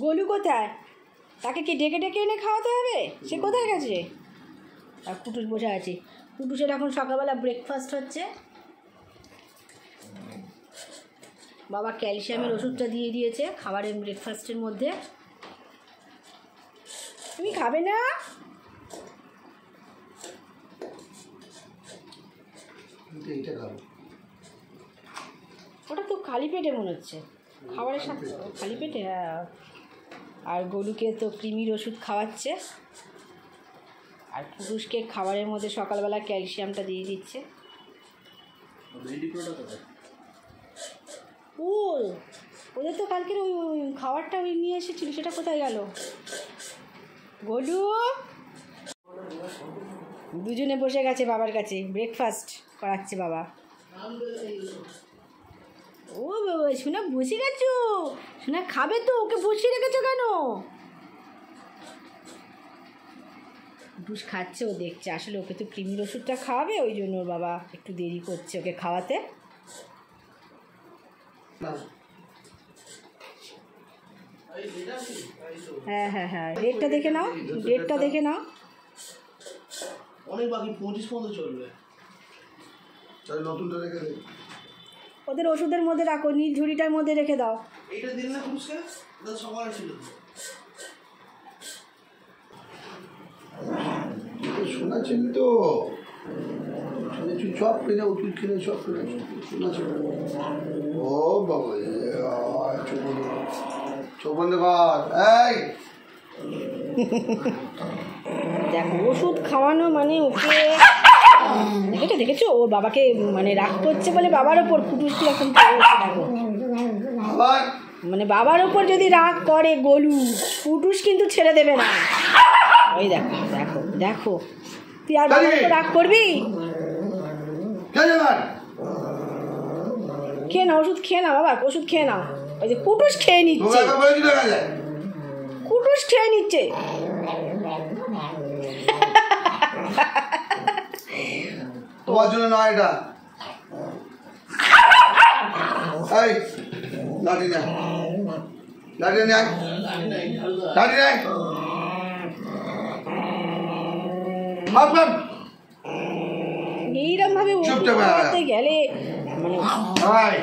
গোলু কোথায়? তাকে কি ডেকে ডেকে এনে খাওয়াতে হবে? সে কোথায় গেছে? আর কুটুস বসে আছে। কুটুসের এখন সকালবেলা ব্রেকফাস্ট হচ্ছে। বাবা ক্যালসিয়ামের ওষুধটা দিয়ে দিয়েছে খাবারের ব্রেকফাস্টের মধ্যে। তুমি খাবে না? ওটা তো খালি পেটে মনে হচ্ছে, খাবারের সাথে খালি পেটে। হ্যাঁ, আর গরুকে তো কৃমির ওষুধ খাওয়াচ্ছে, আর পুরুষকে খাবারের মধ্যে সকালবেলা ক্যালসিয়ামটা দিয়ে দিচ্ছে। ও ওদের তো কালকের ওই খাবারটা ওই নিয়ে এসেছিল, সেটা কোথায় গেল? গলু দুজনে বসে গেছে বাবার কাছে, ব্রেকফাস্ট করাচ্ছে বাবা। ও বাবা, শোনা বসে গেছো? শোনা খাবে তো, ওকে বসিয়ে রেখেছো কেন? দুষ খাচ্ছে, ও দেখছে। আসলে ওকে তো কৃমির ওষুধটা খাওয়াবে, ওই জন্য ওর বাবা একটু দেরি করছে ওকে খাওয়াতে। হ্যাঁ হ্যাঁ হ্যাঁ, ডেটটা দেখে নাও, ডেটটা দেখে নাও। অনেক বাকি, 25 পর্যন্ত চলবে। তাহলে নতুনটা রেখে দে। ওদের ওষুধের মধ্যে রাখো, নীল ঝুড়িটার মধ্যে রেখে দাও। এইটা দিন না পুরুষকে, এটা সকালে ছিল। শোনাছেন তো, শুনেছি সব কিনে ওষুধ কিনে সব কিনে শোনাছেন। ও বাবা, চোখ বন্ধ কর। এই দেখো, ওষুধ খাওয়ানো মানে ওকে দেখেছো ওর বাবাকে মানে রাগ করছে বলে বাবার ওপর কুটুসটি এখন দেখো, মানে বাবার ওপর যদি রাগ করে গলু, কুটুস কিন্তু ছেড়ে দেবে না। ওই দেখো দেখো দেখো, তুই আর বাবার ওপর রাগ করবি? খেয়ে নাও ওষুধ, খেয়ে নাও বাবা, ওষুধ খেয়ে নাও। ওই যে কুটুস খেয়ে নিচ্ছে, কুটুস খেয়ে নিচ্ছে। তোমার জন্য নয় এটা। এই লাঠি নে, লাঠি নে, লাঠি নে। এইরকম ভাবে গেলে মানে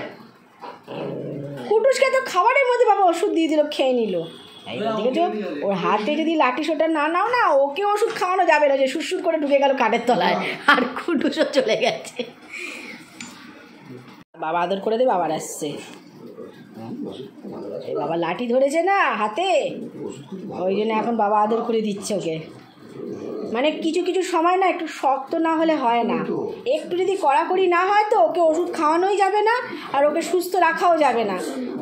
কুটুসকে তো খাবারের মধ্যে বাবা ওষুধ দিয়ে দিল, খেয়ে নিল। দেখেছো, ওর হাতে যদি লাঠি সোটা না নাও না, ওকে ওষুধ খাওয়ানো যাবে না, যে সুরসুর করে ঢুকে গেল কাঠের তলায়, আর কুটুসও চলে গেছে। বাবা আদর করে দে, বাবার আসছে। এই বাবা লাঠি ধরেছে না হাতে, ওই জন্য এখন বাবা আদর করে দিচ্ছে ওকে। মানে কিছু কিছু সময় না একটু শক্ত না হলে হয় না, একটু যদি কড়াকড়ি না হয় তো ওকে ওষুধ খাওয়ানোই যাবে না, আর ওকে সুস্থ রাখাও যাবে না।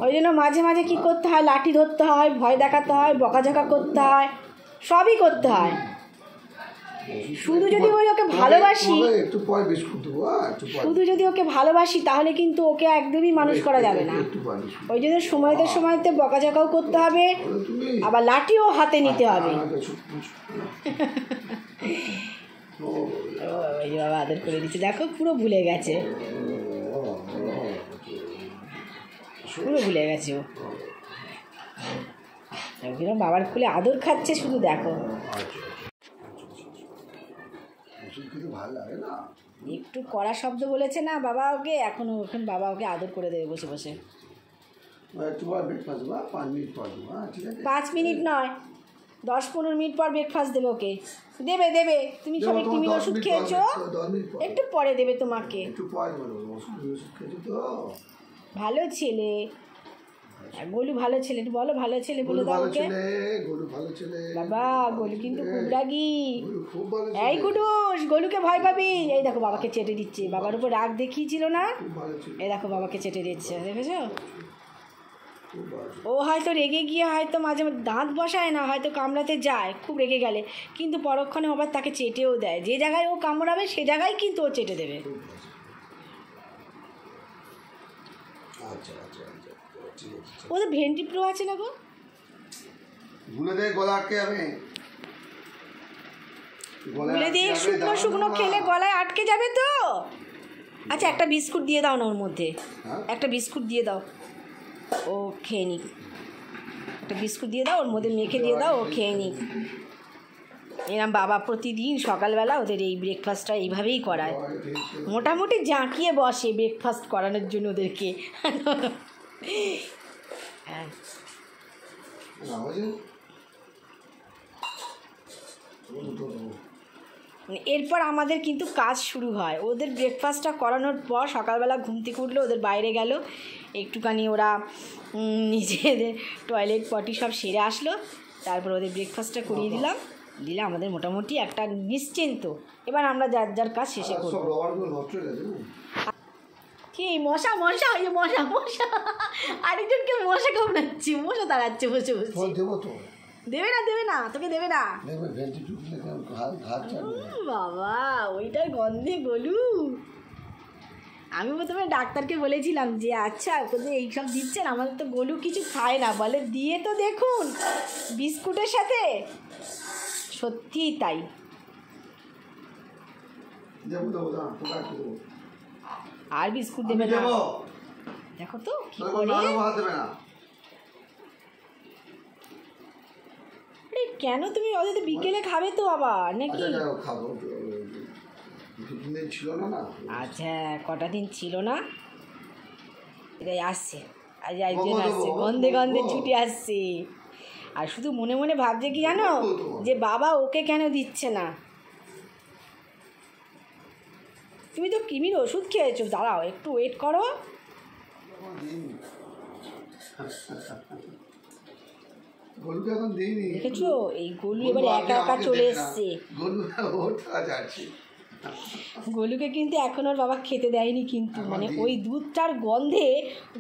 ওই জন্য মাঝে মাঝে কী করতে হয়, লাঠি ধরতে হয়, ভয় দেখাতে হয়, বকাঝকা করতে হয়, সবই করতে হয়। শুধু যদি ওই ওকে ভালোবাসি, শুধু যদি ওকে ভালোবাসি তাহলে কিন্তু ওকে একদমই মানুষ করা যাবে না। ওই জন্য সময়তে সময়তে বকাঝকাও করতে হবে, আবার লাঠিও হাতে নিতে হবে। ওই বাবা আদর করে দিচ্ছে, দেখো পুরো ভুলে গেছে, পুরো ভুলে গেছে ও। এরকম বাবার কোলে আদর খাচ্ছে, শুধু দেখো। একটু কড়া শব্দ বলেছে না বাবা ওকে, এখন বাবা ওকে আদর করে দেবে বসে বসে। 5 মিনিট নয়, 10-15 মিনিট পর ব্রেকফাস্ট দেবে ওকে। দেবে দেবে, তুমি সবাই কৃমির ওষুধ খেয়েছো, একটু পরে দেবে তোমাকে। ভালো ছেলে, গোলু ভালো ছেলে, বলো ভালো ছেলে বলে দাও ওকে। বাবা গোলু কিন্তু খুব রাগি। এই কুটুস, গোলুকে ভয় পাবি। এই দেখো বাবাকে চেটে দিচ্ছে, বাবার উপর রাগ দেখিয়েছিল না, এই দেখো বাবাকে চেটে দিচ্ছে, দেখেছো? ও হয়তো রেগে গিয়ে হয়তো মাঝে মাঝে দাঁত বসায় না, হয়তো কামড়াতে যায় খুব রেগে গেলে, কিন্তু পরক্ষণে আবার তাকে চেটেও দেয়। যে জায়গায় ও কামড়াবে সে জায়গায় কিন্তু ও চেটে দেবে। ওদের ভেন্টি প্রো আছে না গো, ভুলে দে গলাকে, আমি ভুলে দিয়ে শুকনো শুকনো খেলে গলায় আটকে যাবে তো। আচ্ছা একটা বিস্কুট দিয়ে দাও না ওর মধ্যে, হ্যাঁ? একটা বিস্কুট দিয়ে দাও, ও খেয়ে নিক। একটা বিস্কুট দিয়ে দাও ওর মধ্যে মেখে দিয়ে দাও, ও খেয়ে নিক। এরম বাবা প্রতিদিন সকালবেলা ওদের এই ব্রেকফাস্টটা এইভাবেই করায়, মোটামুটি জাঁকিয়ে বসে ব্রেকফাস্ট করানোর জন্য ওদেরকে। হ্যাঁ এরপর আমাদের কিন্তু কাজ শুরু হয়। ওদের ব্রেকফাস্টটা করানোর পর সকালবেলা ঘুম থেকে উঠলো, ওদের বাইরে গেল, একটুখানি ওরা নিজেদের টয়লেট পটি সব সেরে আসলো, তারপর ওদের ব্রেকফাস্টটা করিয়ে দিলাম, দিলে আমাদের মোটামুটি একটা নিশ্চিন্ত। এবার আমরা যার যার কাজ শেষে করবো। কি মশা মশা, ওই যে মশা মশা, আরেকজনকে মশা কামড়াচ্ছে, মশা তাড়াচ্ছে বসে বসে। দেবে না দেবে না, তোকে দেবে না বাবা, ওইটার গন্ধে গলু। আমি প্রথমে ডাক্তারকে বলেছিলাম যে আচ্ছা ওদের এইসব দিচ্ছেন, আমাদের তো গলু কিছু খায় না, বলে দিয়ে তো দেখুন বিস্কুটের সাথে, সত্যিই তাই। আর বিস্কুট দেবে না, দেখো তো কি করে। আরে কেন তুমি ওদের তো বিকেলে খাবে তো আবার নাকি? আচ্ছা কটা দিন ছিল না, এটাই আসছে, আজ একজন আসছে, গন্ধে গন্ধে ছুটে আসছে। আর শুধু মনে মনে ভাবছে কি জানো, যে বাবা ওকে কেন দিচ্ছে না। তুমি তো কৃমির ওষুধ খেয়েছো, দাঁড়াও একটু ওয়েট করো। দেখেছো এই গলু এবার একা একা চলে এসছে। গলুকে কিন্তু এখন ওর বাবা খেতে দেয়নি, কিন্তু মানে ওই দুধটার গন্ধে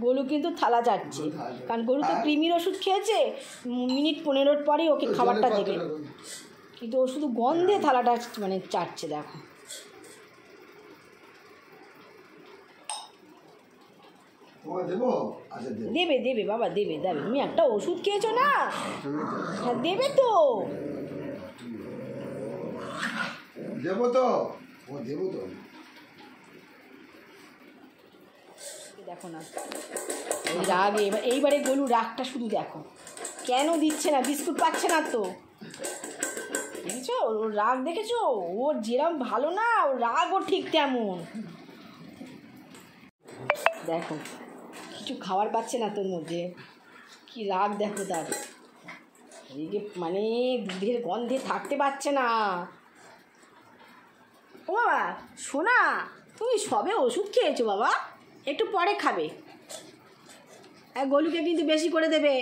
গলু কিন্তু থালা চাটছে, কারণ গলু তো কৃমির ওষুধ খেয়েছে, মিনিট 15 পরেই ওকে খাবারটা দেবে, কিন্তু ও শুধু গন্ধে থালাটা মানে চাটছে। দেখো দেবে দেবে বাবা, দেবে দেবে, তুমি একটা ওষুধ খেয়েছো না, হ্যাঁ দেবে তো, দেবো তো, ও দেবো তো। দেখো না এই রাগ, এইবারে গলু রাগটা শুধু দেখো, কেন দিচ্ছে না, বিস্কুট পাচ্ছে না তো, দেখেছো ওর রাগ, দেখেছো ওর যেরম ভালো না, ওর রাগও ঠিক তেমন। দেখো কিছু খাবার পাচ্ছে না তোর মধ্যে, কি রাগ দেখো তার, এদিকে মানে দুধের গন্ধে থাকতে পারছে না। ও বাবা শোনা, তুমি সবে ওষুধ খেয়েছো বাবা, একটু পরে খাবে। গলুকে কিন্তু বেশি করে দেবে,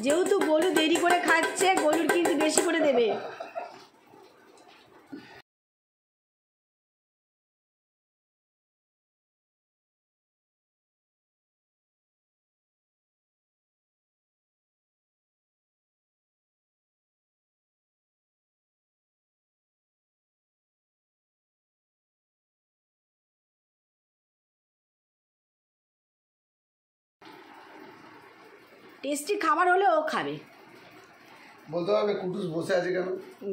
যেহেতু গলু দেরি করে খাচ্ছে, গলুর কিন্তু বেশি করে দেবে। টেস্টি খাবার হলে ও খাবে, বলতে হবে কুটুস বসে আছে কেন,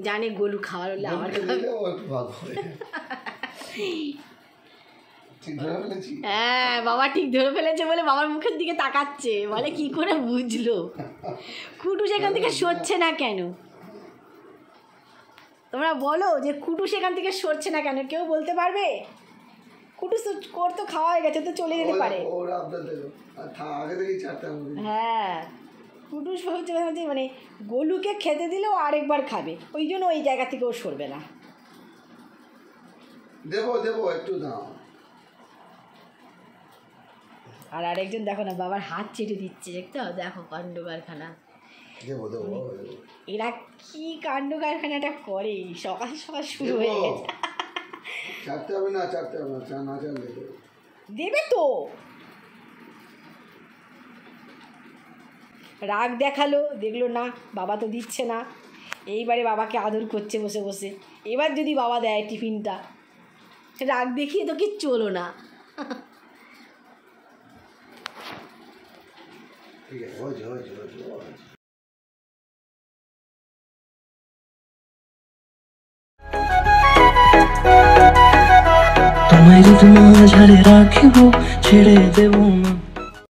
জানে গলু খাবার হলে আমার খাবে। হ্যাঁ বাবা ঠিক ধরে ফেলেছে বলে বাবার মুখের দিকে তাকাচ্ছে, বলে কি করে বুঝলো। কুটু সেখান থেকে সরছে না কেন, তোমরা বলো যে কুটু সেখান থেকে সরছে না কেন, কেউ বলতে পারবে? কুটু তো খাওয়া হয়ে গেছে, তো চলে যেতে পারে। হ্যাঁ কুটুস হচ্ছে মানে গলুকে খেতে দিলেও আরেকবার খাবে, ওই জন্য ওই জায়গা থেকে ও সরবে না। দেবো দেবো একটু দাও। আর আরেকজন দেখো না বাবার হাত চেটে দিচ্ছে, দেখতে দেখো কাণ্ড কারখানা। দেবো দেবো, এরা কি কাণ্ড কারখানাটা করে, সকাল সকাল শুরু হয়ে গেছে। চাটতে হবে না, চাটতে হবে না, চা না চাটলে দেবে তো। রাগ দেখালো, দেখলো না বাবা তো দিচ্ছে না, এইবারে বাবাকে আদর করছে বসে বসে। এবার যদি বাবা দেয় টিফিনটা, রাগ দেখিয়ে তো কিচ্ছু হলো না। ঠিক আছে, হয়েছে হয়েছে হয়েছে। তোমায় যদি মাঝারে রাখিব ছেড়ে দেব না।